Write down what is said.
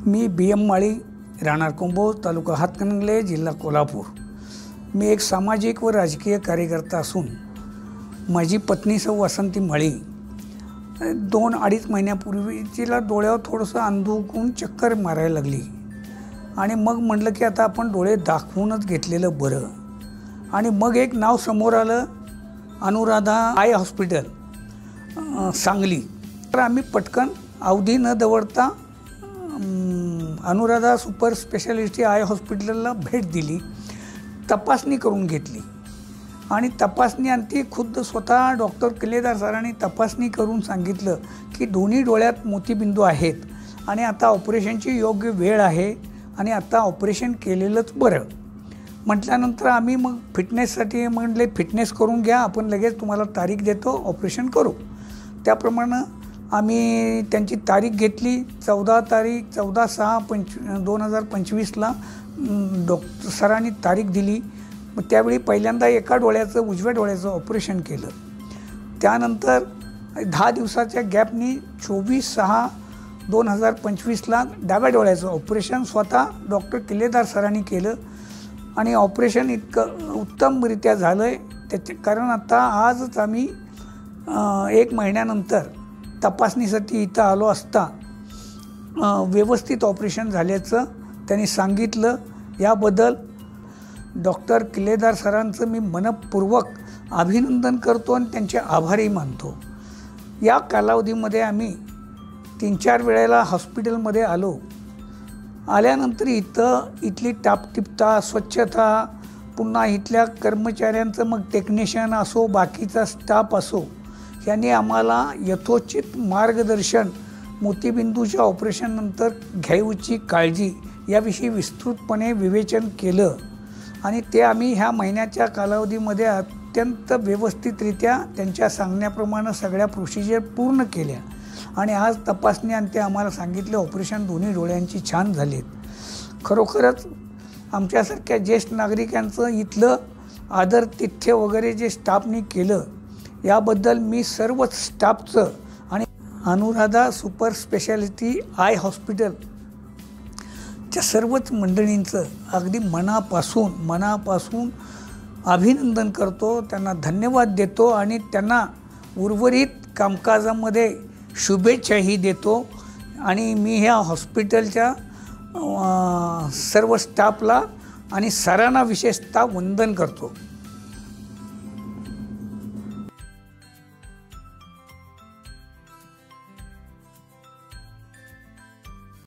मी BM माळी, राहणार कुंभोज, तालुका हातकणंगले, जिल्हा कोल्हापूर। मी एक सामाजिक व राजकीय कार्यकर्ता असून माझी पत्नी सौ वसंती माळी 2-2.5 महिन्यापूर्वी तिला डोळ्यावर थोडंसं अंधुकून चक्कर मारायला लागली आणि मग म्हटलं की आता आपण डोळे दाखवूनच घेतलेलं बरं। आणि मग एक नाव समोर आलं, अनुराधा आय हॉस्पिटल सांगली। तर आम्ही पटकन अवधी न दवडता अनुराधा सुपर स्पेशालिटी आय हॉस्पिटलला भेट दिली, तपासणी करून घेतली आणि तपासणी अंती खुद्द स्वतः डॉक्टर किल्लेदार सरांनी तपासणी करून सांगितलं की दोन्ही डोळ्यात मोतीबिंदू आहेत आणि आता ऑपरेशनची योग्य वेळ आहे आणि आता ऑपरेशन केलेलंच बरं। म्हटल्यानंतर आम्ही मग फिटनेससाठी म्हटले फिटनेस करून घ्या, आपण लगेच तुम्हाला तारीख देतो, ऑपरेशन करू। त्याप्रमाणे आम्ही त्यांची तारीख घेतली। 14/6/2025ला डॉक्टर सरांनी तारीख दिली। मग त्यावेळी पहिल्यांदा एका डोळ्याचं, उजव्या डोळ्याचं ऑपरेशन केलं। त्यानंतर 10 दिवसाच्या गॅपनी 24/6/2025ला डाव्या डोळ्याचं ऑपरेशन स्वतः डॉक्टर किल्लेदार सरांनी केलं आणि ऑपरेशन इतकं उत्तमरित्या झालं आहे त्याचे कारण आता आजच आम्ही 1 महिन्यानंतर तपासणीसाठी इथं आलो असता व्यवस्थित ऑपरेशन झाल्याचं त्यांनी सांगितलं। याबद्दल डॉक्टर किल्लेदार सरांचं मी मनपूर्वक अभिनंदन करतो आणि त्यांचे आभारी मानतो। या कालावधीमध्ये आम्ही 3-4 वेळेला हॉस्पिटलमध्ये आलो। आल्यानंतर इथली टापटिपता, स्वच्छता, पुन्हा इथल्या कर्मचाऱ्यांचं, मग टेक्निशियन असो, बाकीचा स्टाफ असो, यांनी आम्हाला यथोचित मार्गदर्शन, मोतीबिंदूच्या ऑपरेशननंतर घ्यायची काळजी याविषयी विस्तृतपणे विवेचन केलं आणि ते आम्ही ह्या महिन्याच्या कालावधीमध्ये अत्यंत व्यवस्थितरित्या त्यांच्या सांगण्याप्रमाणे सगळ्या प्रोसिजर पूर्ण केल्या आणि आज तपासणी आणि ते आम्हाला सांगितले ऑपरेशन दोन्ही डोळ्यांची छान झालीत। खरोखरच आमच्यासारख्या ज्येष्ठ नागरिकांचं इथलं आदरातिथ्य वगैरे जे स्टाफनी केलं याबद्दल मी सर्वच स्टाफचं आणि अनुराधा सुपर स्पेशालिटी आय हॉस्पिटलच्या सर्वच मंडळींचं अगदी मनापासून अभिनंदन करतो, त्यांना धन्यवाद देतो आणि त्यांना उर्वरित कामकाजामध्ये शुभेच्छाही देतो आणि मी ह्या हॉस्पिटलच्या सर्व स्टाफला आणि सरांना विशेषतः वंदन करतो।